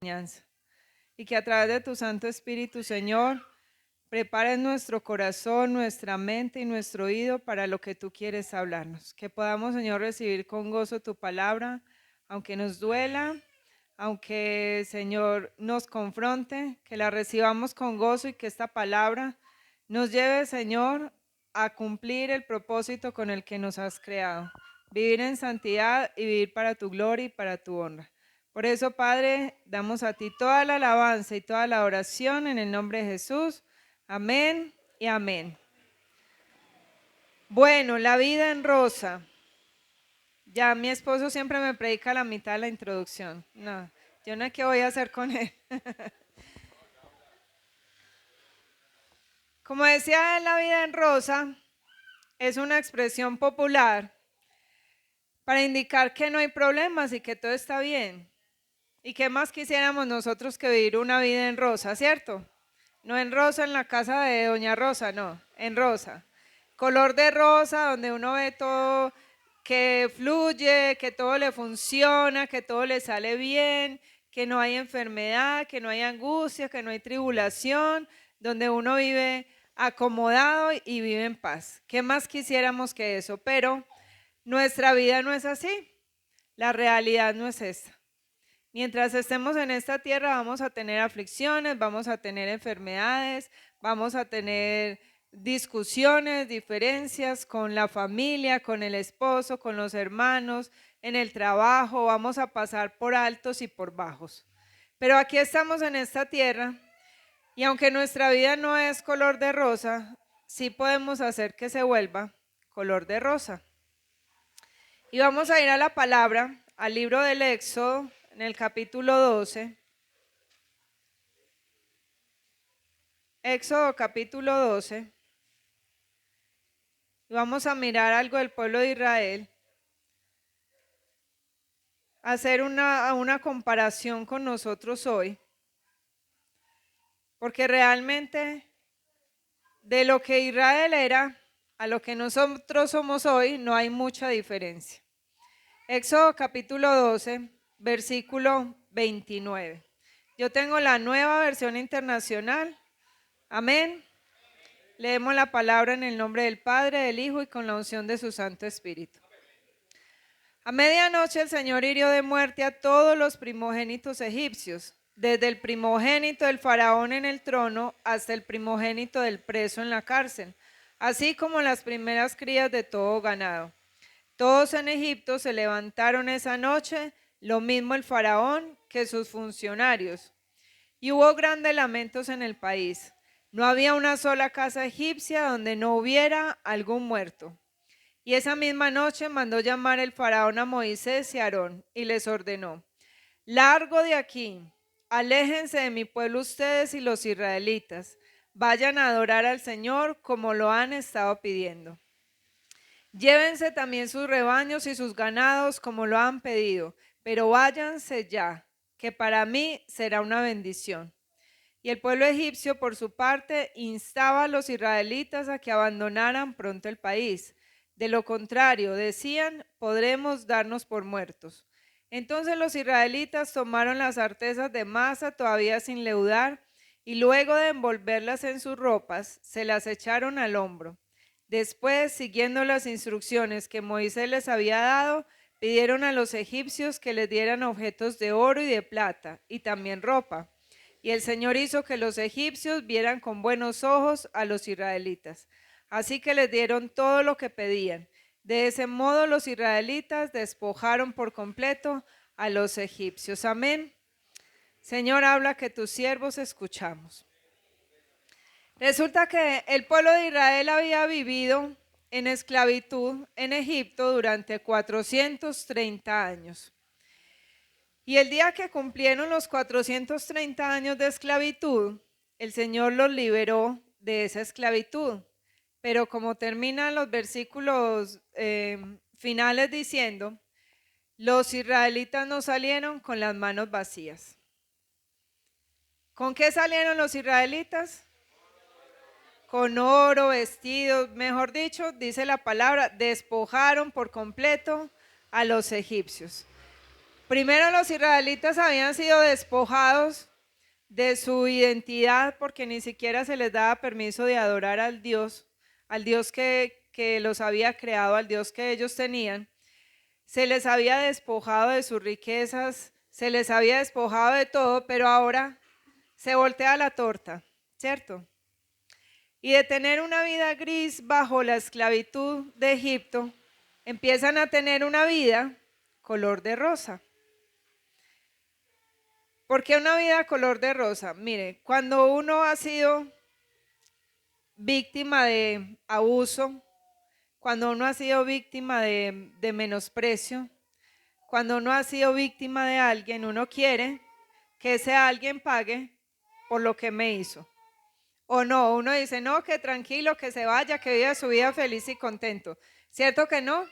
enseñanza. Y que a través de tu Santo Espíritu, Señor, prepares nuestro corazón, nuestra mente y nuestro oído para lo que tú quieres hablarnos. Que podamos, Señor, recibir con gozo tu palabra, aunque nos duela, aunque, Señor, nos confronte, que la recibamos con gozo y que esta palabra nos lleve, Señor, a cumplir el propósito con el que nos has creado. Vivir en santidad y vivir para tu gloria y para tu honra. Por eso, Padre, damos a ti toda la alabanza y toda la oración en el nombre de Jesús. Amén y amén. Bueno, la vida en rosa. Ya mi esposo siempre me predica la mitad de la introducción. No, yo no sé qué voy a hacer con él. Como decía, la vida en rosa es una expresión popular para indicar que no hay problemas y que todo está bien. ¿Y qué más quisiéramos nosotros que vivir una vida en rosa, cierto? No en rosa en la casa de Doña Rosa, no, en rosa. Color de rosa, donde uno ve todo que fluye, que todo le funciona, que todo le sale bien, que no hay enfermedad, que no hay angustia, que no hay tribulación, donde uno vive acomodado y vive en paz. ¿Qué más quisiéramos que eso? Pero nuestra vida no es así. La realidad no es esta. Mientras estemos en esta tierra vamos a tener aflicciones, vamos a tener enfermedades, vamos a tener discusiones, diferencias con la familia, con el esposo, con los hermanos, en el trabajo, vamos a pasar por altos y por bajos. Pero aquí estamos en esta tierra y aunque nuestra vida no es color de rosa, sí podemos hacer que se vuelva color de rosa. Y vamos a ir a la palabra, al libro del Éxodo, en el capítulo 12. Éxodo capítulo 12. Y vamos a mirar algo del pueblo de Israel. Hacer una comparación con nosotros hoy. Porque realmente de lo que Israel era a lo que nosotros somos hoy no hay mucha diferencia. Éxodo capítulo 12, versículo 29. Yo tengo la nueva versión internacional. Amén. Leemos la palabra en el nombre del Padre, del Hijo y con la unción de su Santo Espíritu. A medianoche el Señor hirió de muerte a todos los primogénitos egipcios, desde el primogénito del faraón en el trono hasta el primogénito del preso en la cárcel, así como las primeras crías de todo ganado. Todos en Egipto se levantaron esa noche, lo mismo el faraón que sus funcionarios. Y hubo grandes lamentos en el país. No había una sola casa egipcia donde no hubiera algún muerto. Y esa misma noche mandó llamar el faraón a Moisés y a Aarón y les ordenó: largo de aquí, aléjense de mi pueblo ustedes y los israelitas, vayan a adorar al Señor como lo han estado pidiendo. Llévense también sus rebaños y sus ganados como lo han pedido, pero váyanse ya, que para mí será una bendición. Y el pueblo egipcio, por su parte, instaba a los israelitas a que abandonaran pronto el país. De lo contrario, decían, podremos darnos por muertos. Entonces los israelitas tomaron las artesas de masa todavía sin leudar, y luego de envolverlas en sus ropas, se las echaron al hombro. Después, siguiendo las instrucciones que Moisés les había dado, pidieron a los egipcios que les dieran objetos de oro y de plata, y también ropa. Y el Señor hizo que los egipcios vieran con buenos ojos a los israelitas. Así que les dieron todo lo que pedían. De ese modo los israelitas despojaron por completo a los egipcios. Amén. Señor, habla que tus siervos escuchamos. Resulta que el pueblo de Israel había vivido en esclavitud en Egipto durante 430 años. Y el día que cumplieron los 430 años de esclavitud, el Señor los liberó de esa esclavitud. Pero como terminan los versículos finales diciendo, los israelitas no salieron con las manos vacías. ¿Con qué salieron los israelitas? Con oro, vestidos, mejor dicho, dice la palabra, despojaron por completo a los egipcios. Primero los israelitas habían sido despojados de su identidad porque ni siquiera se les daba permiso de adorar al Dios que los había creado, al Dios que ellos tenían. Se les había despojado de sus riquezas, se les había despojado de todo, pero ahora se voltea la torta, ¿cierto? Y de tener una vida gris bajo la esclavitud de Egipto, empiezan a tener una vida color de rosa. ¿Por qué una vida color de rosa? Mire, cuando uno ha sido víctima de abuso, cuando uno ha sido víctima de menosprecio, cuando uno ha sido víctima de alguien, uno quiere que ese alguien pague por lo que me hizo. O no, uno dice, no, que tranquilo, que se vaya, que viva su vida feliz y contento. ¿Cierto que no?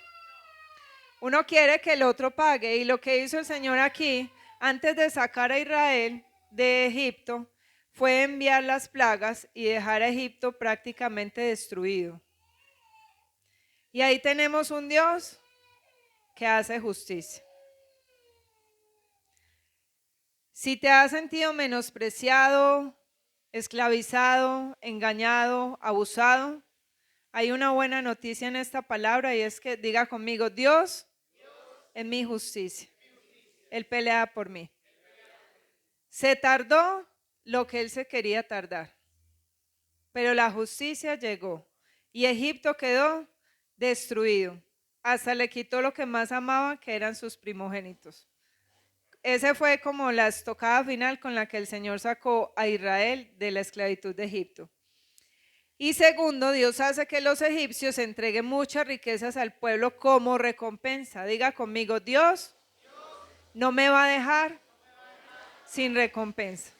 Uno quiere que el otro pague, y lo que hizo el Señor aquí, antes de sacar a Israel de Egipto, fue enviar las plagas y dejar a Egipto prácticamente destruido. Y ahí tenemos un Dios que hace justicia. Si te has sentido menospreciado, esclavizado, engañado, abusado, hay una buena noticia en esta palabra, y es que diga conmigo, Dios es mi justicia. Él pelea por mí. Se tardó lo que él se quería tardar, pero la justicia llegó y Egipto quedó destruido. Hasta le quitó lo que más amaba, que eran sus primogénitos. Ese fue como la estocada final con la que el Señor sacó a Israel de la esclavitud de Egipto. Y segundo, Dios hace que los egipcios entreguen muchas riquezas al pueblo como recompensa. Diga conmigo, Dios no me va a dejar sin recompensa.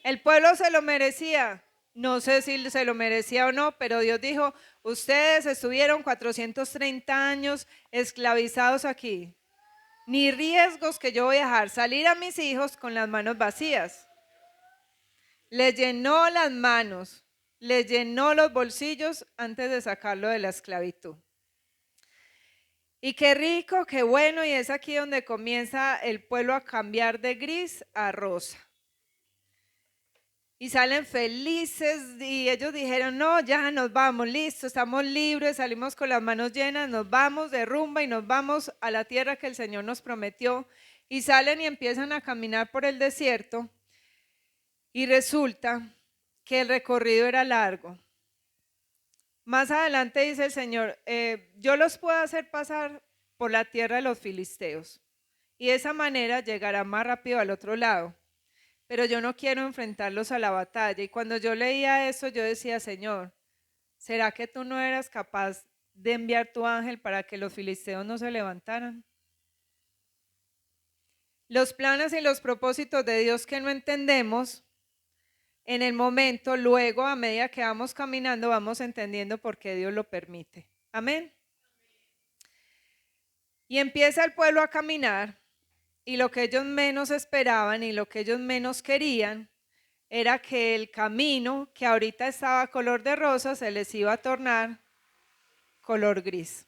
El pueblo se lo merecía. No sé si se lo merecía o no, pero Dios dijo, ustedes estuvieron 430 años esclavizados aquí. Ni riesgos que yo voy a dejar salir a mis hijos con las manos vacías. Les llenó las manos, les llenó los bolsillos antes de sacarlo de la esclavitud. Y qué rico, qué bueno, y es aquí donde comienza el pueblo a cambiar de gris a rosa. Y salen felices y ellos dijeron, no, ya nos vamos, listo, estamos libres, salimos con las manos llenas, nos vamos de rumba y nos vamos a la tierra que el Señor nos prometió. Y salen y empiezan a caminar por el desierto y resulta que el recorrido era largo. Más adelante dice el Señor, yo los puedo hacer pasar por la tierra de los filisteos y de esa manera llegarán más rápido al otro lado. Pero yo no quiero enfrentarlos a la batalla. Y cuando yo leía eso, yo decía, Señor, ¿será que tú no eras capaz de enviar tu ángel para que los filisteos no se levantaran? Los planes y los propósitos de Dios que no entendemos en el momento, luego a medida que vamos caminando, vamos entendiendo por qué Dios lo permite. Amén. Y empieza el pueblo a caminar. Y lo que ellos menos esperaban y lo que ellos menos querían era que el camino que ahorita estaba color de rosa se les iba a tornar color gris.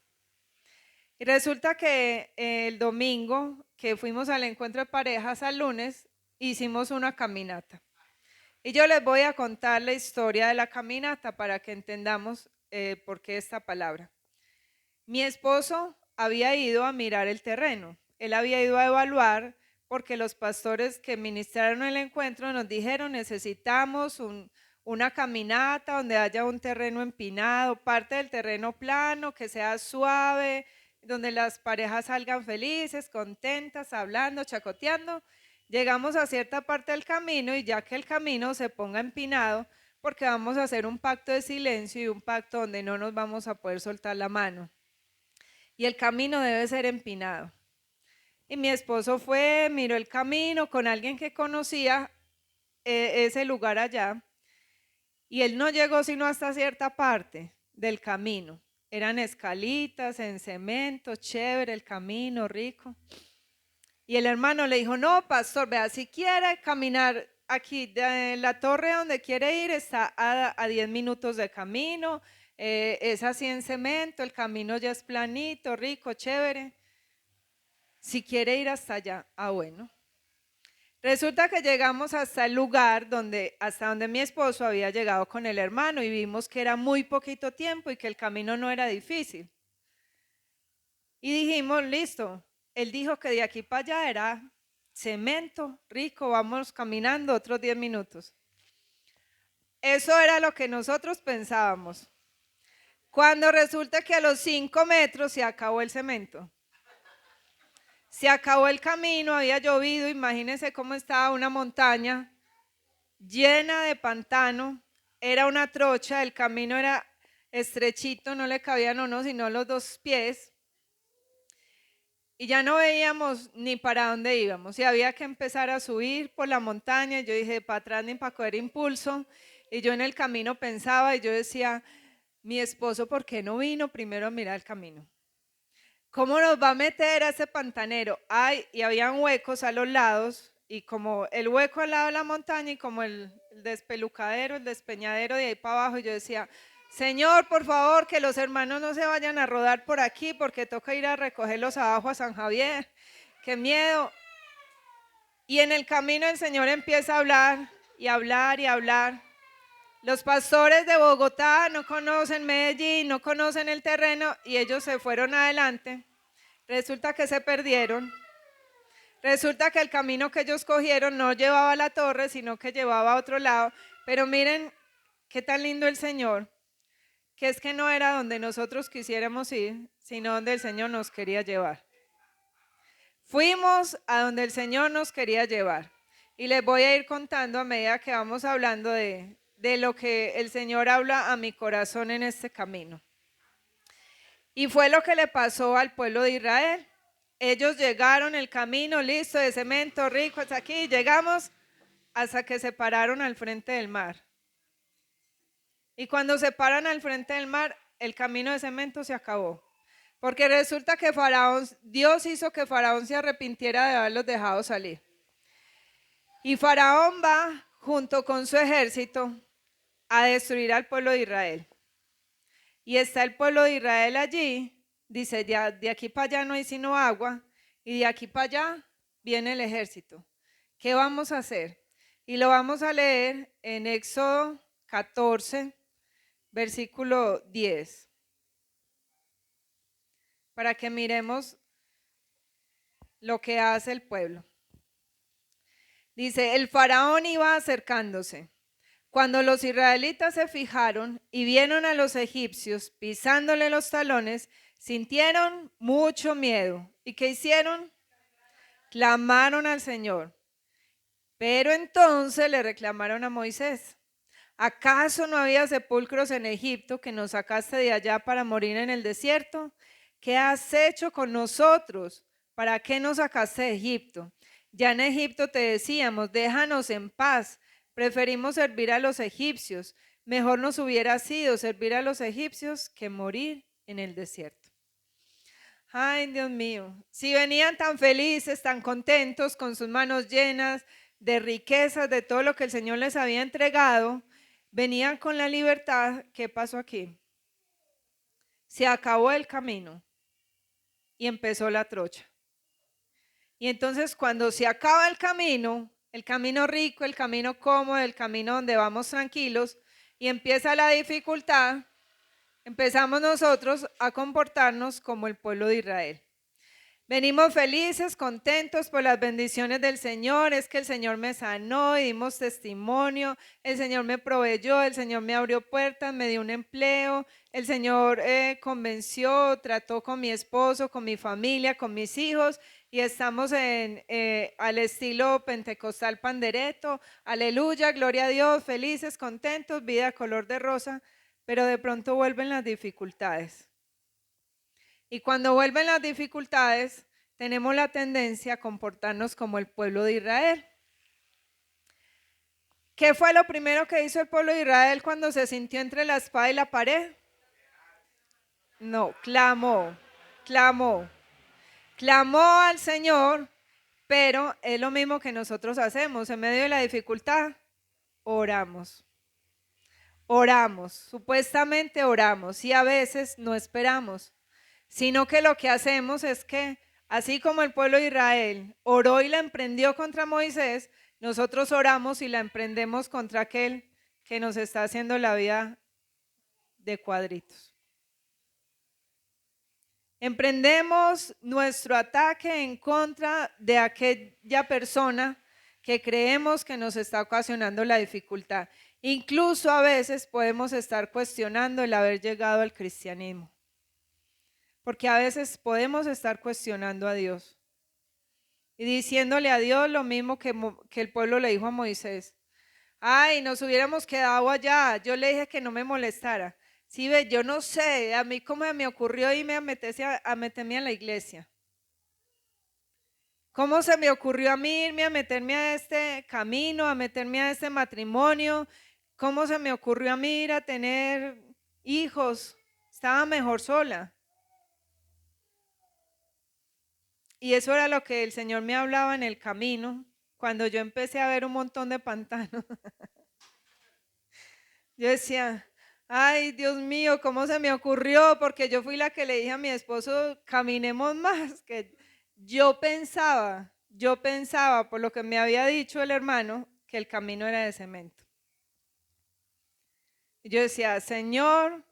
Y resulta que el domingo que fuimos al encuentro de parejas al lunes, hicimos una caminata. Y yo les voy a contar la historia de la caminata para que entendamos por qué esta palabra. Mi esposo había ido a mirar el terreno. Él había ido a evaluar porque los pastores que ministraron el encuentro nos dijeron necesitamos una caminata donde haya un terreno empinado, parte del terreno plano, que sea suave, donde las parejas salgan felices, contentas, hablando, chacoteando. Llegamos a cierta parte del camino y ya que el camino se ponga empinado, porque vamos a hacer un pacto de silencio y un pacto donde no nos vamos a poder soltar la mano. Y el camino debe ser empinado. Y mi esposo fue, miró el camino con alguien que conocía ese lugar allá. Y él no llegó sino hasta cierta parte del camino. Eran escalitas en cemento, chévere el camino, rico. Y el hermano le dijo, no, pastor, vea, si quiere caminar aquí, de la torre donde quiere ir está a 10 minutos de camino. Es así en cemento, el camino ya es planito, rico, chévere. Si quiere ir hasta allá, bueno. Resulta que llegamos hasta el lugar hasta donde mi esposo había llegado con el hermano y vimos que era muy poquito tiempo y que el camino no era difícil. Y dijimos, listo, él dijo que de aquí para allá era cemento, rico, vamos caminando otros 10 minutos. Eso era lo que nosotros pensábamos. Cuando resulta que a los 5 metros se acabó el cemento. Se acabó el camino, había llovido, imagínense cómo estaba una montaña llena de pantano, era una trocha, el camino era estrechito, no le cabían uno sino los 2 pies. Y ya no veíamos ni para dónde íbamos y había que empezar a subir por la montaña. Yo dije, para atrás ni para coger impulso. Y yo en el camino pensaba y yo decía, mi esposo, ¿por qué no vino primero a mirar el camino? ¿Cómo nos va a meter a ese pantanero? Y habían huecos a los lados, y como el hueco al lado de la montaña y como el despelucadero, el despeñadero de ahí para abajo. Y yo decía, Señor, por favor, que los hermanos no se vayan a rodar por aquí porque toca ir a recogerlos abajo a San Javier. ¡Qué miedo! Y en el camino el Señor empieza a hablar y hablar y hablar. Los pastores de Bogotá no conocen Medellín, no conocen el terreno y ellos se fueron adelante. Resulta que se perdieron. Resulta que el camino que ellos cogieron no llevaba a la torre, sino que llevaba a otro lado. Pero miren qué tan lindo el Señor, que es que no era donde nosotros quisiéramos ir, sino donde el Señor nos quería llevar. Fuimos a donde el Señor nos quería llevar. Y les voy a ir contando a medida que vamos hablando de lo que el Señor habla a mi corazón en este camino. Y fue lo que le pasó al pueblo de Israel. Ellos llegaron el camino listo de cemento rico hasta aquí. Llegamos hasta que se pararon al frente del mar. Y cuando se paran al frente del mar, el camino de cemento se acabó. Porque resulta que Dios hizo que Faraón se arrepintiera de haberlos dejado salir. Y Faraón va junto con su ejército a destruir al pueblo de Israel. Y está el pueblo de Israel allí, dice, de aquí para allá no hay sino agua, y de aquí para allá viene el ejército. ¿Qué vamos a hacer? Y lo vamos a leer en Éxodo 14, versículo 10, para que miremos lo que hace el pueblo. Dice, el faraón iba acercándose. Cuando los israelitas se fijaron y vieron a los egipcios pisándole los talones, sintieron mucho miedo. ¿Y qué hicieron? Clamaron al Señor. Pero entonces le reclamaron a Moisés, ¿acaso no había sepulcros en Egipto que nos sacaste de allá para morir en el desierto? ¿Qué has hecho con nosotros? ¿Para qué nos sacaste de Egipto? Ya en Egipto te decíamos, déjanos en paz. Preferimos servir a los egipcios. Mejor nos hubiera sido servir a los egipcios que morir en el desierto. Ay, Dios mío, si venían tan felices, tan contentos, con sus manos llenas de riquezas, de todo lo que el Señor les había entregado, venían con la libertad. ¿Qué pasó aquí? Se acabó el camino y empezó la trocha. Y entonces cuando se acaba el camino rico, el camino cómodo, el camino donde vamos tranquilos, y empieza la dificultad, empezamos nosotros a comportarnos como el pueblo de Israel. Venimos felices, contentos por las bendiciones del Señor. Es que el Señor me sanó y dimos testimonio. El Señor me proveyó, el Señor me abrió puertas, me dio un empleo. El Señor convenció, trató con mi esposo, con mi familia, con mis hijos. Y estamos al estilo pentecostal pandereto. Aleluya, gloria a Dios, felices, contentos, vida color de rosa. Pero de pronto vuelven las dificultades. Y cuando vuelven las dificultades, tenemos la tendencia a comportarnos como el pueblo de Israel. ¿Qué fue lo primero que hizo el pueblo de Israel cuando se sintió entre la espada y la pared? No, clamó al Señor, pero es lo mismo que nosotros hacemos. En medio de la dificultad, oramos, supuestamente oramos, y a veces no esperamos. Sino que lo que hacemos es que Así como el pueblo de Israel oró y la emprendió contra Moisés, nosotros oramos y la emprendemos contra aquel que nos está haciendo la vida de cuadritos. Emprendemos nuestro ataque en contra de aquella persona que creemos que nos está ocasionando la dificultad. Incluso a veces podemos estar cuestionando el haber llegado al cristianismo. Porque a veces podemos estar cuestionando a Dios y diciéndole a Dios lo mismo que el pueblo le dijo a Moisés. Ay, nos hubiéramos quedado allá. Yo le dije que no me molestara. Sí, ve, yo no sé, a mí cómo me ocurrió irme a meterme a la iglesia. ¿Cómo se me ocurrió a mí irme a meterme a este camino, a meterme a este matrimonio? ¿Cómo se me ocurrió a mí ir a tener hijos? Estaba mejor sola. Y eso era lo que el Señor me hablaba en el camino, cuando yo empecé a ver un montón de pantanos. Yo decía, ay, Dios mío, ¿cómo se me ocurrió? Porque yo fui la que le dije a mi esposo, caminemos más, que yo pensaba, por lo que me había dicho el hermano, que el camino era de cemento. Y yo decía, Señor,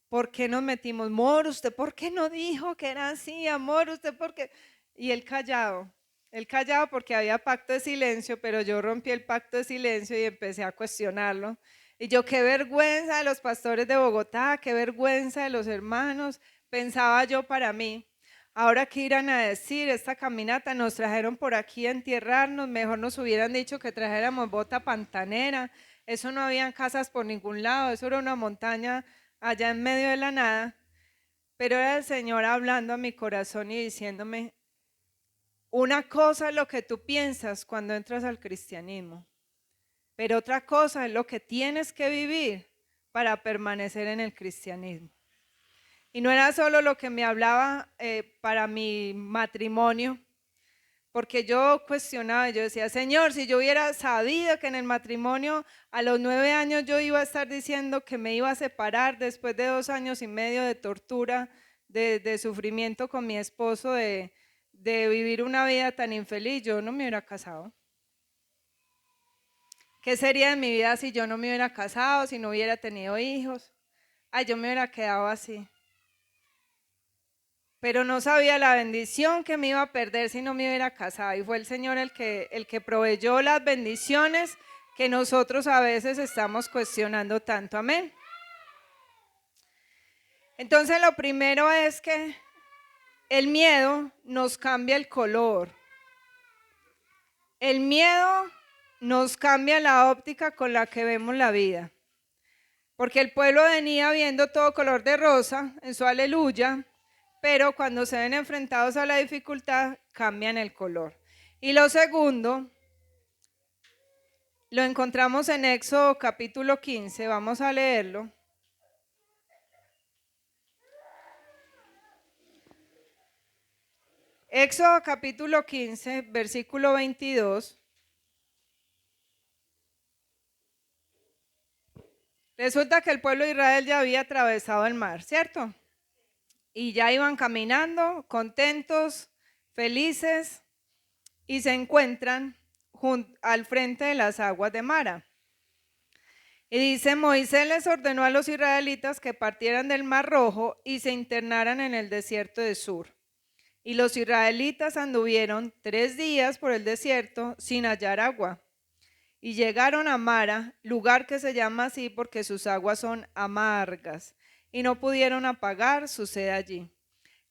¿por qué nos metimos? Amor, ¿usted por qué no dijo que era así? Amor, ¿usted por qué? Y él callado porque había pacto de silencio, pero yo rompí el pacto de silencio y empecé a cuestionarlo. Y yo, qué vergüenza de los pastores de Bogotá, qué vergüenza de los hermanos, pensaba yo para mí. Ahora, ¿qué irán a decir? Esta caminata nos trajeron por aquí a entierrarnos, mejor nos hubieran dicho que trajéramos bota pantanera. Eso no habían casas por ningún lado, eso era una montaña allá en medio de la nada. Pero era el Señor hablando a mi corazón y diciéndome, una cosa es lo que tú piensas cuando entras al cristianismo, pero otra cosa es lo que tienes que vivir para permanecer en el cristianismo. Y no era solo lo que me hablaba para mi matrimonio, porque yo cuestionaba, yo decía, Señor, si yo hubiera sabido que en el matrimonio a los 9 años yo iba a estar diciendo que me iba a separar después de 2 años y medio de tortura, de sufrimiento con mi esposo, de vivir una vida tan infeliz, yo no me hubiera casado. ¿Qué sería de mi vida si yo no me hubiera casado, si no hubiera tenido hijos? Ay, yo me hubiera quedado así. Pero no sabía la bendición que me iba a perder si no me hubiera casado. Y fue el Señor el que proveyó las bendiciones que nosotros a veces estamos cuestionando tanto. Amén. Entonces lo primero es que el miedo nos cambia el color. El miedo nos cambia la óptica con la que vemos la vida. Porque el pueblo venía viendo todo color de rosa en su aleluya, pero cuando se ven enfrentados a la dificultad, cambian el color. Y lo segundo, lo encontramos en Éxodo capítulo 15, vamos a leerlo. Éxodo capítulo 15, versículo 22. Resulta que el pueblo de Israel ya había atravesado el mar, ¿cierto? Y ya iban caminando, contentos, felices, y se encuentran al frente de las aguas de Mara. Y dice, Moisés les ordenó a los israelitas que partieran del Mar Rojo y se internaran en el desierto de Sur. Y los israelitas anduvieron 3 días por el desierto sin hallar agua. Y llegaron a Mara, lugar que se llama así porque sus aguas son amargas, y no pudieron apagar su sed allí.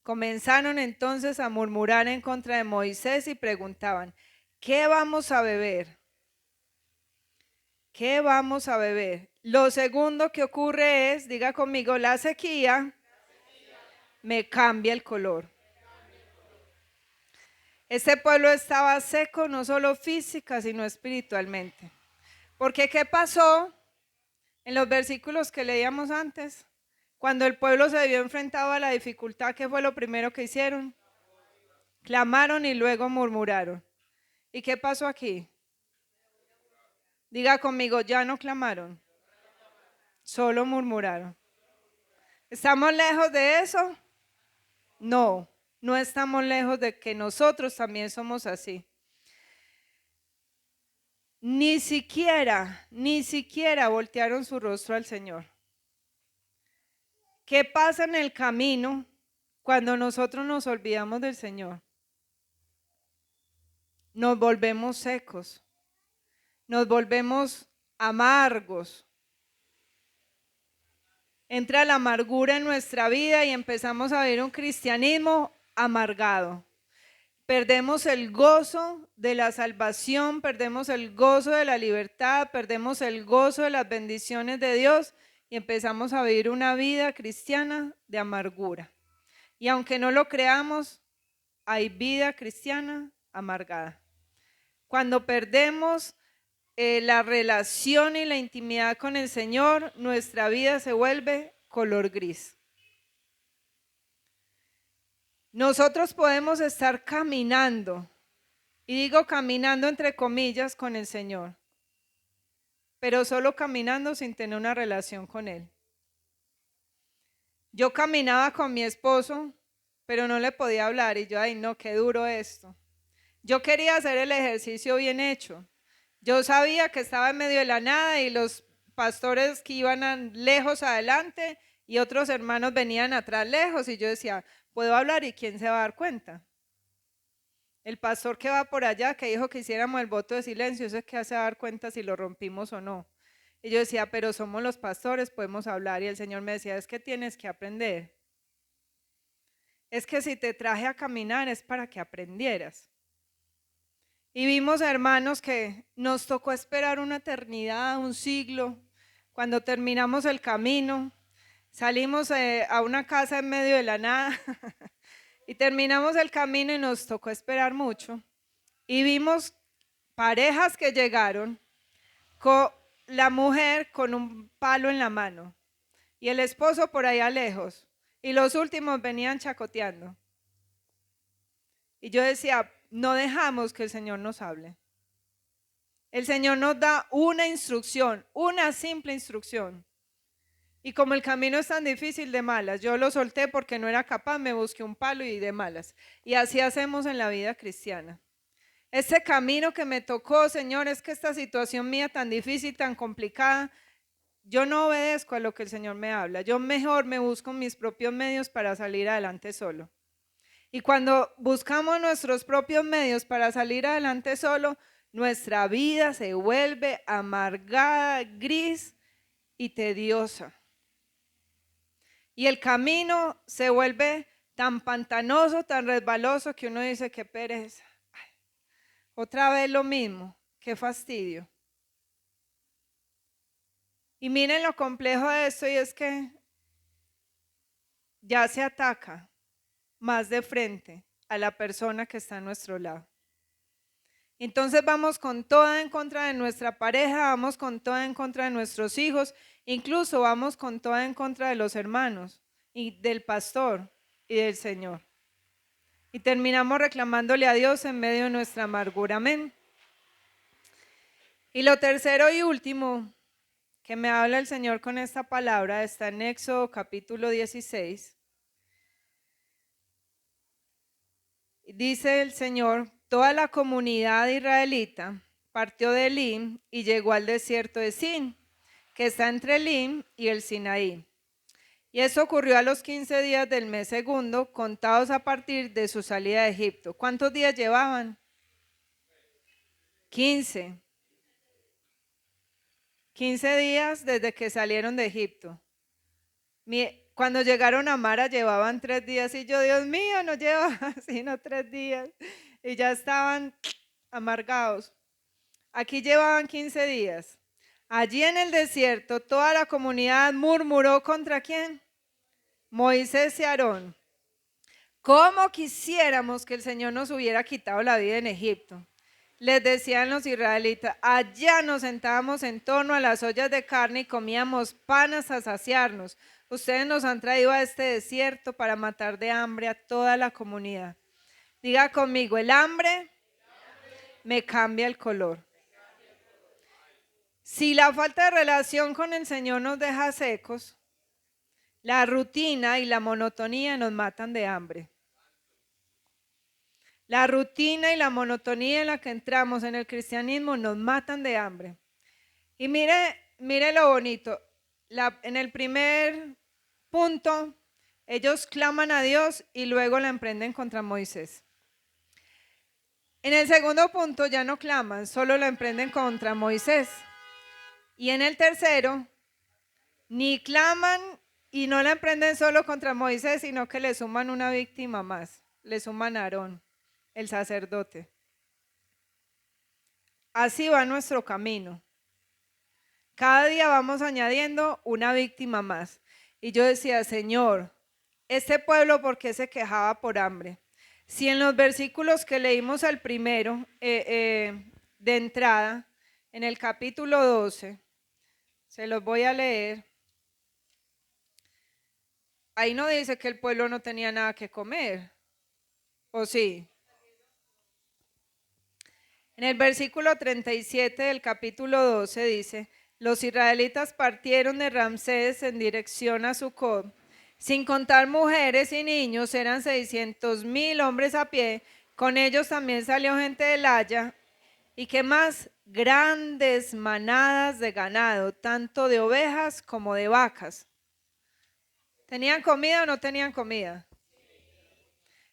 Comenzaron entonces a murmurar en contra de Moisés y preguntaban, ¿qué vamos a beber? ¿Qué vamos a beber? Lo segundo que ocurre es, diga conmigo, la sequía me cambia el color. Este pueblo estaba seco no solo física, sino espiritualmente. Porque ¿qué pasó en los versículos que leíamos antes? Cuando el pueblo se vio enfrentado a la dificultad, ¿qué fue lo primero que hicieron? Clamaron y luego murmuraron. ¿Y qué pasó aquí? Diga conmigo, ya no clamaron, solo murmuraron. ¿Estamos lejos de eso? No. No estamos lejos de que nosotros también somos así. Ni siquiera voltearon su rostro al Señor. ¿Qué pasa en el camino cuando nosotros nos olvidamos del Señor? Nos volvemos secos, nos volvemos amargos. Entra la amargura en nuestra vida y empezamos a vivir un cristianismo amargado. Perdemos el gozo de la salvación, perdemos el gozo de la libertad, perdemos el gozo de las bendiciones de Dios y empezamos a vivir una vida cristiana de amargura. Y aunque no lo creamos, hay vida cristiana amargada. Cuando perdemos la relación y la intimidad con el Señor, nuestra vida se vuelve color gris. Nosotros podemos estar caminando, y digo caminando entre comillas, con el Señor, pero solo caminando sin tener una relación con Él. Yo caminaba con mi esposo, pero no le podía hablar y yo, ay no, qué duro esto. Yo quería hacer el ejercicio bien hecho. Yo sabía que estaba en medio de la nada y los pastores que iban lejos adelante y otros hermanos venían atrás lejos y yo decía, ¿puedo hablar y quién se va a dar cuenta? El pastor que va por allá, que dijo que hiciéramos el voto de silencio, eso es que se va a dar cuenta si lo rompimos o no. Y yo decía, pero somos los pastores, podemos hablar. Y el Señor me decía, es que tienes que aprender. Es que si te traje a caminar es para que aprendieras. Y vimos hermanos que nos tocó esperar una eternidad, un siglo. Cuando terminamos el camino, salimos a una casa en medio de la nada y terminamos el camino y nos tocó esperar mucho. Y vimos parejas que llegaron con la mujer con un palo en la mano y el esposo por allá lejos. Y los últimos venían chacoteando. Y yo decía, no dejamos que el Señor nos hable. El Señor nos da una instrucción, una simple instrucción. Y como el camino es tan difícil, de malas, yo lo solté porque no era capaz, me busqué un palo y de malas. Y así hacemos en la vida cristiana. Este camino que me tocó, Señor, es que esta situación mía tan difícil, tan complicada, yo no obedezco a lo que el Señor me habla. Yo mejor me busco mis propios medios para salir adelante solo. Y cuando buscamos nuestros propios medios para salir adelante solo, nuestra vida se vuelve amargada, gris y tediosa. Y el camino se vuelve tan pantanoso, tan resbaloso que uno dice, qué pereza. Ay, otra vez lo mismo, qué fastidio. Y miren lo complejo de esto y es que ya se ataca más de frente a la persona que está a nuestro lado. Entonces vamos con toda en contra de nuestra pareja, vamos con toda en contra de nuestros hijos, incluso vamos con toda en contra de los hermanos y del pastor y del Señor. Y terminamos reclamándole a Dios en medio de nuestra amargura. Amén. Y lo tercero y último que me habla el Señor con esta palabra está en Éxodo capítulo 16. Dice el Señor, toda la comunidad israelita partió de Elim y llegó al desierto de Sin, que está entre Elim y el Sinaí. Y eso ocurrió a los 15 días del mes segundo, contados a partir de su salida de Egipto. ¿Cuántos días llevaban? 15. 15 días desde que salieron de Egipto. Cuando llegaron a Mara llevaban 3 días y yo, Dios mío, no llevaba sino 3 días. Y ya estaban amargados. Aquí llevaban 15 días. Allí en el desierto toda la comunidad murmuró ¿contra quién? Moisés y Aarón. ¿Cómo quisiéramos que el Señor nos hubiera quitado la vida en Egipto? Les decían los israelitas, allá nos sentábamos en torno a las ollas de carne y comíamos pan hasta saciarnos. Ustedes nos han traído a este desierto para matar de hambre a toda la comunidad. Diga conmigo, el hambre me cambia el color. Si la falta de relación con el Señor nos deja secos, la rutina y la monotonía nos matan de hambre. La rutina y la monotonía en la que entramos en el cristianismo nos matan de hambre. Y mire lo bonito. En el primer punto, ellos claman a Dios y luego la emprenden contra Moisés. En el segundo punto ya no claman, solo la emprenden contra Moisés. Y en el tercero, ni claman y no la emprenden solo contra Moisés, sino que le suman una víctima más. Le suman a Aarón, el sacerdote. Así va nuestro camino. Cada día vamos añadiendo una víctima más. Y yo decía, Señor, este pueblo, ¿por qué se quejaba por hambre? Si en los versículos que leímos al primero, de entrada, en el capítulo 12, se los voy a leer. Ahí no dice que el pueblo no tenía nada que comer, ¿o sí? En el versículo 37 del capítulo 12 dice, los israelitas partieron de Ramsés en dirección a Sucot, sin contar mujeres y niños, eran 600,000 hombres a pie, con ellos también salió gente del Haya, y qué más, grandes manadas de ganado, tanto de ovejas como de vacas. ¿Tenían comida o no tenían comida?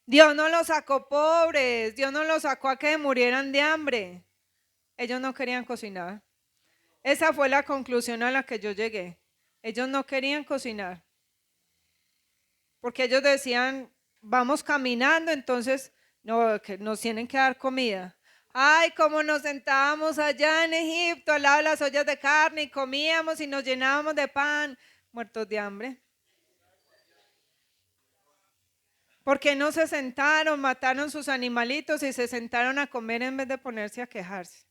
Dios no los sacó pobres, Dios no los sacó a que murieran de hambre. Ellos no querían cocinar. Esa fue la conclusión a la que yo llegué. Ellos no querían cocinar. Porque ellos decían, vamos caminando, entonces no, que nos tienen que dar comida. Ay, cómo nos sentábamos allá en Egipto al lado de las ollas de carne y comíamos y nos llenábamos de pan, muertos de hambre. ¿Por qué no se sentaron, mataron sus animalitos y se sentaron a comer en vez de ponerse a quejarse?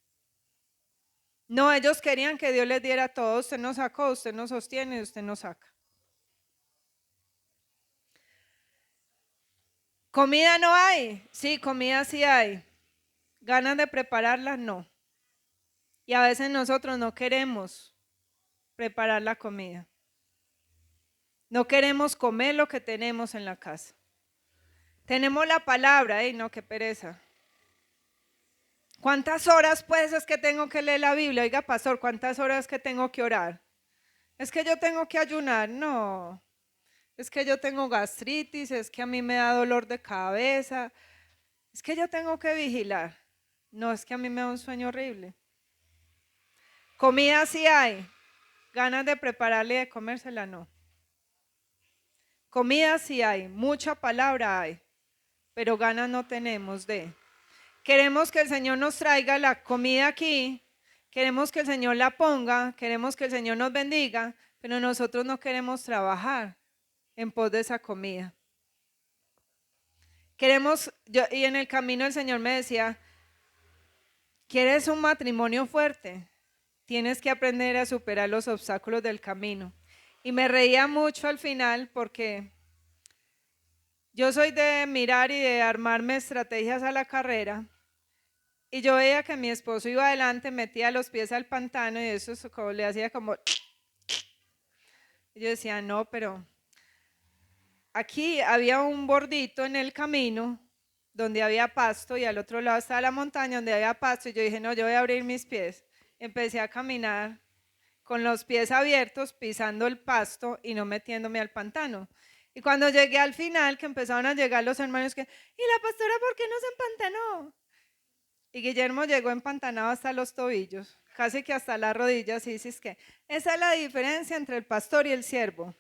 No, ellos querían que Dios les diera todo. Usted no sacó, usted no sostiene, usted no saca. ¿Comida no hay? Sí, comida sí hay. ¿Ganas de prepararla? No. Y a veces nosotros no queremos preparar la comida. No queremos comer lo que tenemos en la casa. Tenemos la palabra, no, qué pereza. ¿Cuántas horas pues es que tengo que leer la Biblia? Oiga, pastor, ¿cuántas horas que tengo que orar? Es que yo tengo que ayunar, no. Es que yo tengo gastritis, es que a mí me da dolor de cabeza, es que yo tengo que vigilar. No, es que a mí me da un sueño horrible. Comida sí hay, ganas de prepararle y de comérsela no. Comida sí hay, mucha palabra hay, pero ganas no tenemos de. Queremos que el Señor nos traiga la comida aquí, queremos que el Señor la ponga, queremos que el Señor nos bendiga, pero nosotros no queremos trabajar en pos de esa comida. Y en el camino el Señor me decía, ¿quieres un matrimonio fuerte? Tienes que aprender a superar los obstáculos del camino. Y me reía mucho al final porque yo soy de mirar y de armarme estrategias a la carrera. Y yo veía que mi esposo iba adelante, metía los pies al pantano y eso le hacía como... Y yo decía, no, pero aquí había un bordito en el camino donde había pasto y al otro lado estaba la montaña donde había pasto y yo dije, no, yo voy a abrir mis pies. Empecé a caminar con los pies abiertos, pisando el pasto y no metiéndome al pantano. Y cuando llegué al final, que empezaron a llegar los hermanos que, ¿y la pastora por qué no se empantanó? Y Guillermo llegó empantanado hasta los tobillos, casi que hasta las rodillas, y dices que esa es la diferencia entre el pastor y el siervo.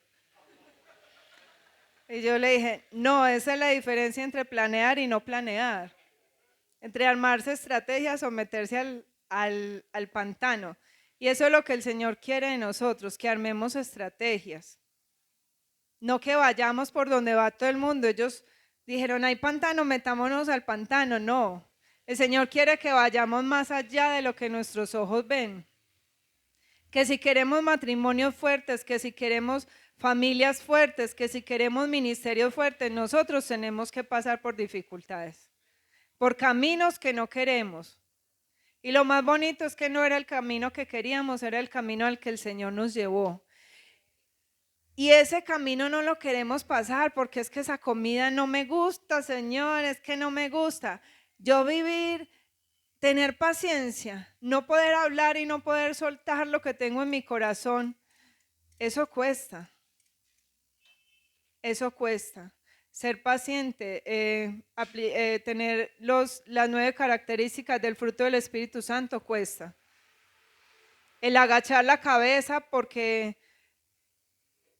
Y yo le dije, no, esa es la diferencia entre planear y no planear, entre armarse estrategias o meterse al pantano. Y eso es lo que el Señor quiere de nosotros, que armemos estrategias. No que vayamos por donde va todo el mundo. Ellos dijeron, hay pantano, metámonos al pantano. No, el Señor quiere que vayamos más allá de lo que nuestros ojos ven. Que si queremos matrimonios fuertes, que si queremos familias fuertes, que si queremos ministerios fuertes, nosotros tenemos que pasar por dificultades, por caminos que no queremos. Y lo más bonito es que no era el camino que queríamos, era el camino al que el Señor nos llevó. Y ese camino no lo queremos pasar porque es que esa comida no me gusta, Señor, es que no me gusta. Yo vivir, tener paciencia, no poder hablar y no poder soltar lo que tengo en mi corazón, eso cuesta. Eso cuesta. Ser paciente, tener las 9 características del fruto del Espíritu Santo cuesta. El agachar la cabeza, porque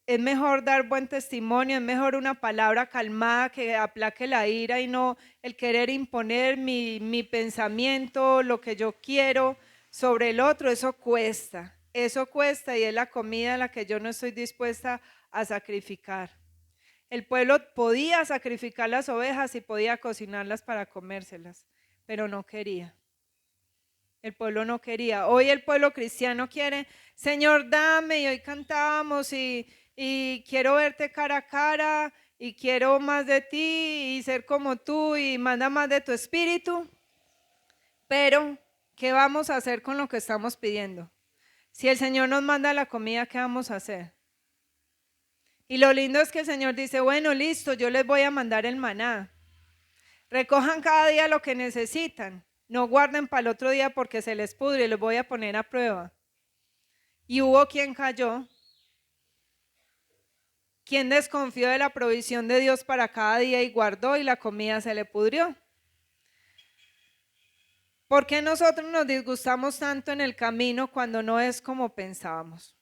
es mejor dar buen testimonio, es mejor una palabra calmada que aplaque la ira y no el querer imponer mi pensamiento, lo que yo quiero sobre el otro. Eso cuesta y es la comida la que yo no estoy dispuesta a sacrificar. El pueblo podía sacrificar las ovejas y podía cocinarlas para comérselas, pero no quería. El pueblo no quería. Hoy el pueblo cristiano quiere, Señor, dame, y hoy cantábamos y quiero verte cara a cara y quiero más de ti y ser como tú y manda más de tu espíritu. Pero, ¿qué vamos a hacer con lo que estamos pidiendo? Si el Señor nos manda la comida, ¿qué vamos a hacer? Y lo lindo es que el Señor dice, bueno, listo, yo les voy a mandar el maná. Recojan cada día lo que necesitan. No guarden para el otro día porque se les pudre y los voy a poner a prueba. Y hubo quien cayó, quien desconfió de la provisión de Dios para cada día y guardó y la comida se le pudrió. ¿Por qué nosotros nos disgustamos tanto en el camino cuando no es como pensábamos?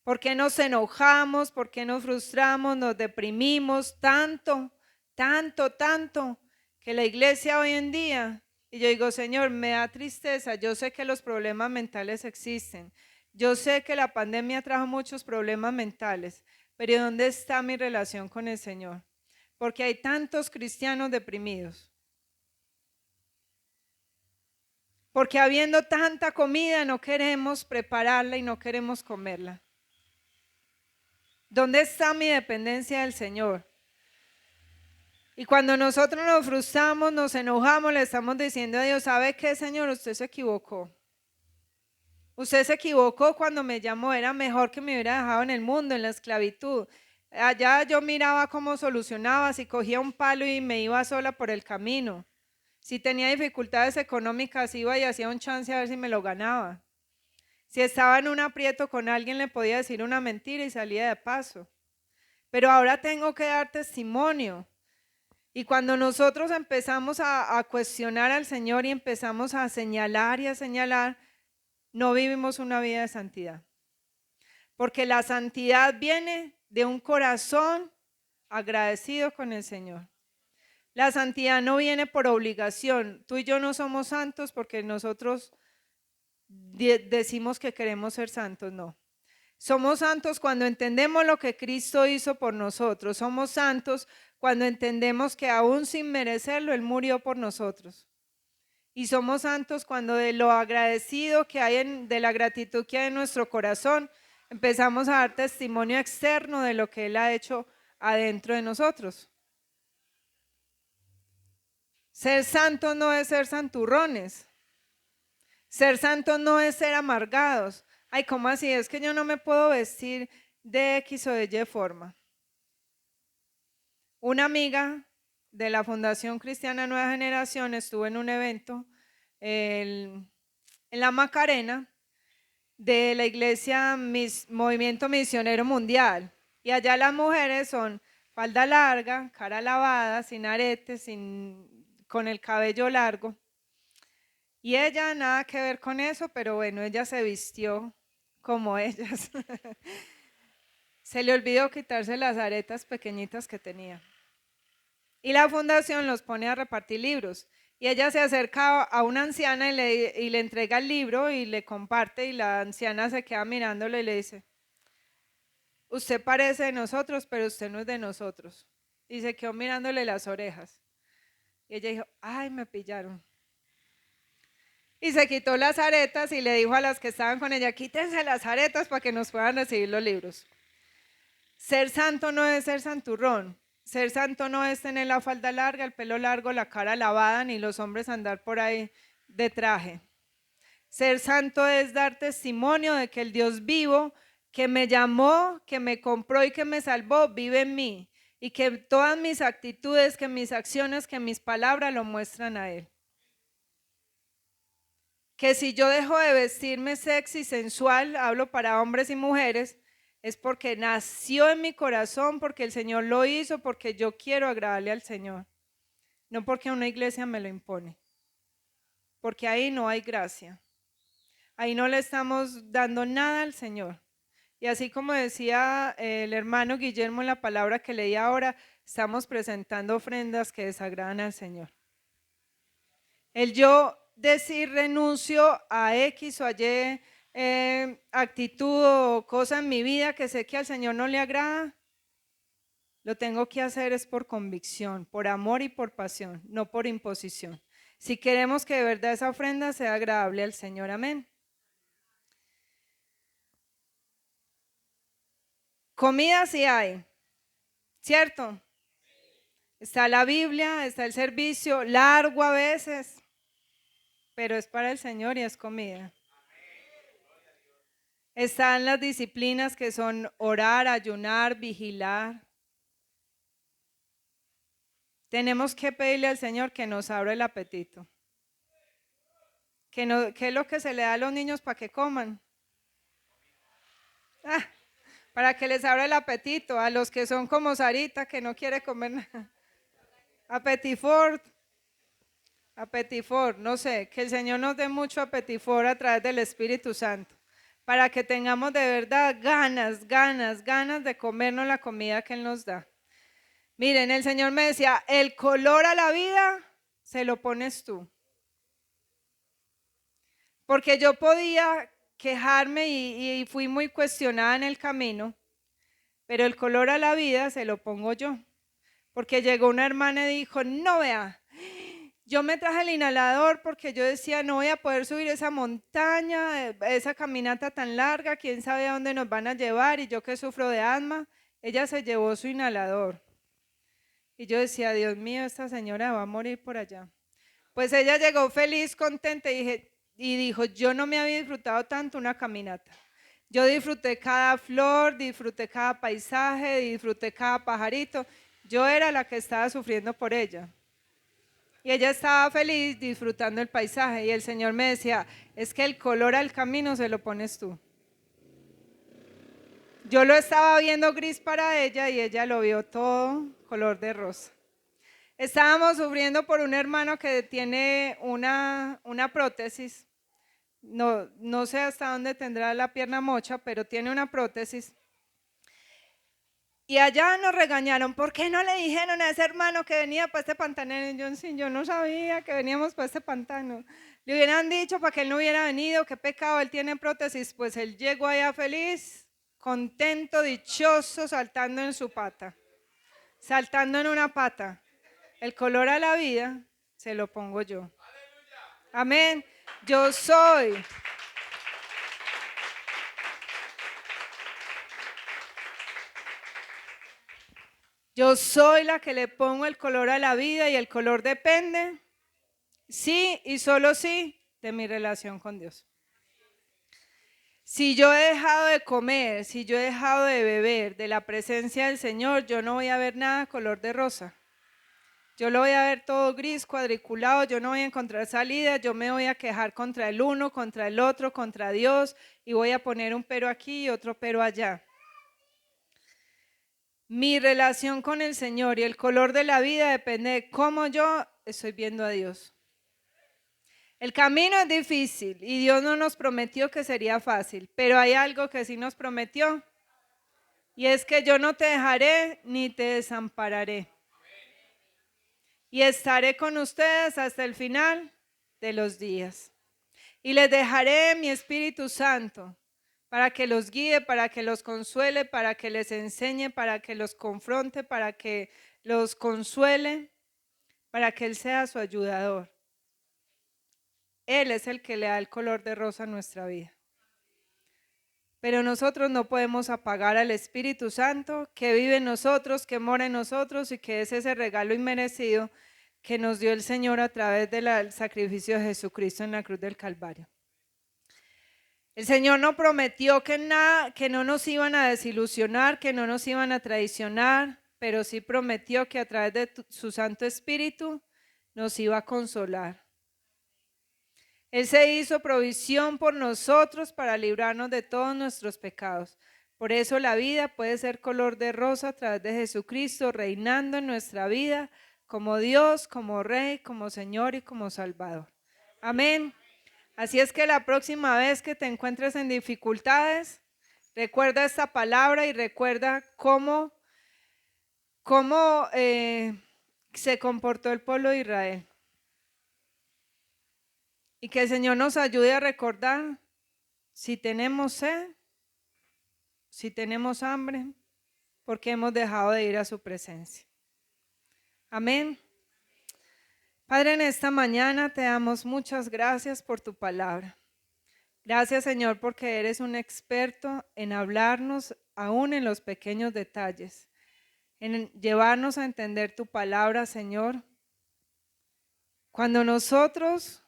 ¿Por qué nos enojamos? ¿Por qué nos frustramos? Nos deprimimos tanto, que la iglesia hoy en día, y yo digo, Señor, me da tristeza. Yo sé que los problemas mentales existen. Yo sé que la pandemia trajo muchos problemas mentales, pero ¿dónde está mi relación con el Señor? Porque hay tantos cristianos deprimidos. Porque habiendo tanta comida no queremos prepararla y no queremos comerla. ¿Dónde está mi dependencia del Señor? Y cuando nosotros nos frustramos, nos enojamos, le estamos diciendo a Dios, ¿sabe qué, Señor? Usted se equivocó. Usted se equivocó cuando me llamó, era mejor que me hubiera dejado en el mundo, en la esclavitud. Allá yo miraba cómo solucionaba, si cogía un palo y me iba sola por el camino. Si tenía dificultades económicas, iba y hacía un chance a ver si me lo ganaba. Si estaba en un aprieto con alguien, le podía decir una mentira y salía de paso. Pero ahora tengo que dar testimonio. Y cuando nosotros empezamos a cuestionar al Señor y empezamos a señalar y a señalar, no vivimos una vida de santidad. Porque la santidad viene de un corazón agradecido con el Señor. La santidad no viene por obligación. Tú y yo no somos santos porque nosotros decimos que queremos ser santos, no. Somos santos cuando entendemos lo que Cristo hizo por nosotros. Somos santos cuando entendemos que aún sin merecerlo, Él murió por nosotros. Y somos santos cuando de lo agradecido que hay, de la gratitud que hay en nuestro corazón, empezamos a dar testimonio externo de lo que Él ha hecho adentro de nosotros. Ser santos no es ser santurrones. Ser santos no es ser amargados. Ay, ¿cómo así? Es que yo no me puedo vestir de X o de Y forma. Una amiga de la Fundación Cristiana Nueva Generación estuvo en un evento en la Macarena de la iglesia Movimiento Misionero Mundial. Y allá las mujeres son falda larga, cara lavada, sin aretes, con el cabello largo. Y ella nada que ver con eso, pero bueno, ella se vistió como ellas. Se le olvidó quitarse las aretas pequeñitas que tenía. Y la fundación los pone a repartir libros. Y ella se acerca a una anciana y le entrega el libro y le comparte. Y la anciana se queda mirándole y le dice, usted parece de nosotros, pero usted no es de nosotros. Y se quedó mirándole las orejas. Y ella dijo, ay, me pillaron. Y se quitó las aretas y le dijo a las que estaban con ella, quítense las aretas para que nos puedan recibir los libros. Ser santo no es ser santurrón. Ser santo no es tener la falda larga, el pelo largo, la cara lavada, ni los hombres andar por ahí de traje. Ser santo es dar testimonio de que el Dios vivo, que me llamó, que me compró y que me salvó, vive en mí. y que todas mis actitudes, que mis acciones, que mis palabras lo muestran a Él. Que si yo dejo de vestirme sexy, sensual, hablo para hombres y mujeres, es porque nació en mi corazón, porque el Señor lo hizo, porque yo quiero agradarle al Señor. No porque una iglesia me lo impone. Porque ahí no hay gracia. Ahí no le estamos dando nada al Señor. Y así como decía el hermano Guillermo en la palabra que leí ahora, estamos presentando ofrendas que desagradan al Señor. El yo decir renuncio a X o a Y actitud o cosa en mi vida que sé que al Señor no le agrada, lo tengo que hacer es por convicción, por amor y por pasión, no por imposición. Si queremos que de verdad esa ofrenda sea agradable al Señor, amén. Comida sí hay, ¿cierto? Está la Biblia, está el servicio, largo a veces, pero es para el Señor y es comida. Están las disciplinas que son orar, ayunar, vigilar. Tenemos que pedirle al Señor que nos abra el apetito. ¿Qué es lo que se le da a los niños para que coman? Para que les abra el apetito. A los que son como Sarita, que no quiere comer nada. Apetifor, no sé, que el Señor nos dé mucho apetifor a través del Espíritu Santo, para que tengamos de verdad ganas de comernos la comida que Él nos da. Miren, el Señor me decía, el color a la vida se lo pones tú. Porque yo podía quejarme y fui muy cuestionada en el camino, pero el color a la vida se lo pongo yo. Porque llegó una hermana y dijo, no vea, yo me traje el inhalador porque yo decía, no voy a poder subir esa montaña, esa caminata tan larga, quién sabe a dónde nos van a llevar, y yo que sufro de asma, ella se llevó su inhalador. Y yo decía, Dios mío, esta señora va a morir por allá. Pues ella llegó feliz, contenta y dijo, yo no me había disfrutado tanto una caminata. Yo disfruté cada flor, disfruté cada paisaje, disfruté cada pajarito. Yo era la que estaba sufriendo por ella. Y ella estaba feliz disfrutando el paisaje. Y el Señor me decía, es que el color al camino se lo pones tú. Yo lo estaba viendo gris para ella y ella lo vio todo color de rosa. Estábamos sufriendo por un hermano que tiene una prótesis. No sé hasta dónde tendrá la pierna mocha, pero tiene una prótesis. Y allá nos regañaron, ¿por qué no le dijeron a ese hermano que venía para este pantano? Yo no sabía que veníamos para este pantano. Le hubieran dicho para que él no hubiera venido, qué pecado, él tiene prótesis. Pues él llegó allá feliz, contento, dichoso, saltando en su pata, saltando en una pata. El color a la vida se lo pongo yo. Amén. Yo soy. Yo soy la que le pongo el color a la vida y el color depende, sí y solo sí, de mi relación con Dios. Si yo he dejado de comer, si yo he dejado de beber de la presencia del Señor, yo no voy a ver nada color de rosa. Yo lo voy a ver todo gris, cuadriculado, yo no voy a encontrar salida, yo me voy a quejar contra el uno, contra el otro, contra Dios y voy a poner un pero aquí y otro pero allá. Mi relación con el Señor y el color de la vida depende de cómo yo estoy viendo a Dios. El camino es difícil y Dios no nos prometió que sería fácil, pero hay algo que sí nos prometió y es que yo no te dejaré ni te desampararé. Y estaré con ustedes hasta el final de los días. Y les dejaré mi Espíritu Santo para que los guíe, para que los consuele, para que les enseñe, para que los confronte, para que los consuele, para que Él sea su ayudador. Él es el que le da el color de rosa a nuestra vida. Pero nosotros no podemos apagar al Espíritu Santo que vive en nosotros, que mora en nosotros y que es ese regalo inmerecido que nos dio el Señor a través del sacrificio de Jesucristo en la cruz del Calvario. El Señor nos prometió que no nos iban a desilusionar, que no nos iban a traicionar, pero sí prometió que a través de su Santo Espíritu nos iba a consolar. Él se hizo provisión por nosotros para librarnos de todos nuestros pecados. Por eso la vida puede ser color de rosa a través de Jesucristo, reinando en nuestra vida como Dios, como Rey, como Señor y como Salvador. Amén. Así es que la próxima vez que te encuentres en dificultades, recuerda esta palabra y recuerda cómo se comportó el pueblo de Israel. Y que el Señor nos ayude a recordar si tenemos sed, si tenemos hambre, porque hemos dejado de ir a su presencia. Amén. Padre, en esta mañana te damos muchas gracias por tu palabra. Gracias, Señor, porque eres un experto en hablarnos aún en los pequeños detalles, en llevarnos a entender tu palabra, Señor. Cuando nosotros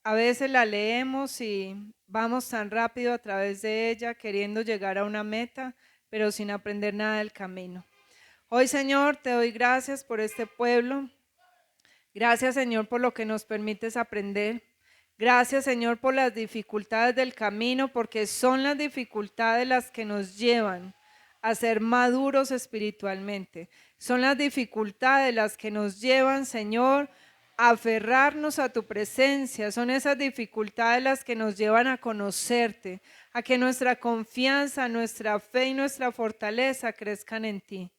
a veces la leemos y vamos tan rápido a través de ella queriendo llegar a una meta, pero sin aprender nada del camino. Hoy, Señor, te doy gracias por este pueblo. Gracias, Señor, por lo que nos permites aprender. Gracias, Señor, por las dificultades del camino, porque son las dificultades las que nos llevan a ser maduros espiritualmente. Son las dificultades las que nos llevan, Señor, a aferrarnos a tu presencia. Son esas dificultades las que nos llevan a conocerte, a que nuestra confianza, nuestra fe y nuestra fortaleza crezcan en ti.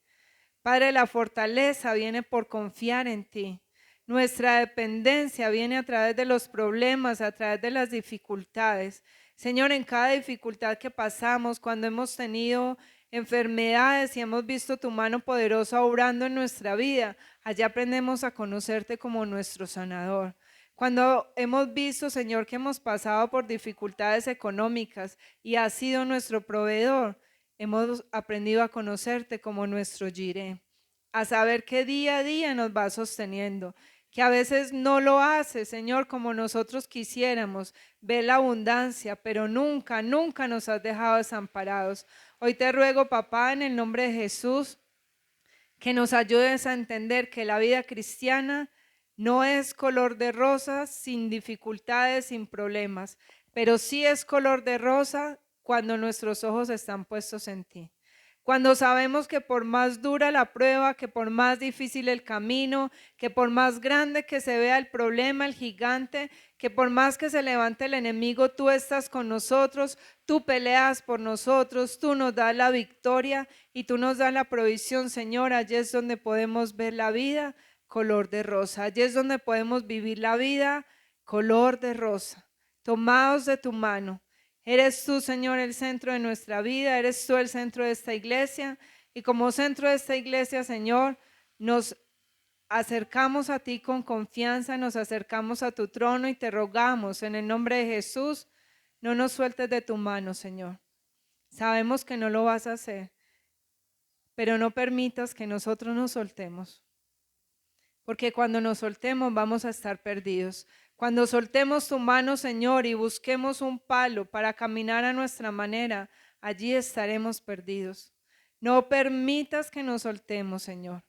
Padre, la fortaleza viene por confiar en ti. Nuestra dependencia viene a través de los problemas, a través de las dificultades. Señor, en cada dificultad que pasamos, cuando hemos tenido enfermedades y hemos visto tu mano poderosa obrando en nuestra vida, allá aprendemos a conocerte como nuestro sanador. Cuando hemos visto, Señor, que hemos pasado por dificultades económicas y has sido nuestro proveedor, hemos aprendido a conocerte como nuestro Jireh, a saber que día a día nos va sosteniendo, que a veces no lo hace, Señor, como nosotros quisiéramos, ve la abundancia, pero nunca, nunca nos has dejado desamparados. Hoy te ruego, papá, en el nombre de Jesús, que nos ayudes a entender que la vida cristiana no es color de rosa, sin dificultades, sin problemas, pero sí es color de rosa cuando nuestros ojos están puestos en ti. Cuando sabemos que por más dura la prueba, que por más difícil el camino, que por más grande que se vea el problema, el gigante, que por más que se levante el enemigo, tú estás con nosotros, tú peleas por nosotros, tú nos das la victoria y tú nos das la provisión, Señor. Allí es donde podemos ver la vida color de rosa. Allí es donde podemos vivir la vida color de rosa, tomados de tu mano. Eres tú, Señor, el centro de nuestra vida, eres tú el centro de esta iglesia. Y como centro de esta iglesia, Señor, nos acercamos a ti con confianza, nos acercamos a tu trono y te rogamos en el nombre de Jesús, no nos sueltes de tu mano, Señor. Sabemos que no lo vas a hacer, pero no permitas que nosotros nos soltemos, porque cuando nos soltemos vamos a estar perdidos. Cuando soltemos tu mano, Señor, y busquemos un palo para caminar a nuestra manera, allí estaremos perdidos. No permitas que nos soltemos, Señor,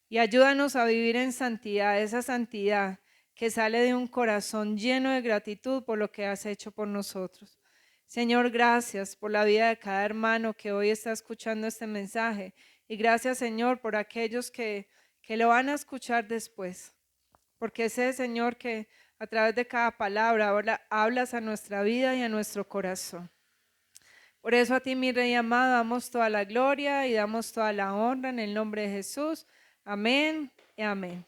y ayúdanos a vivir en santidad, esa santidad que sale de un corazón lleno de gratitud por lo que has hecho por nosotros. Señor, gracias por la vida de cada hermano que hoy está escuchando este mensaje, y gracias, Señor, por aquellos que lo van a escuchar después, porque sé, Señor, que a través de cada palabra hablas a nuestra vida y a nuestro corazón. Por eso a ti, mi Rey amado, damos toda la gloria y damos toda la honra en el nombre de Jesús. Amén y amén.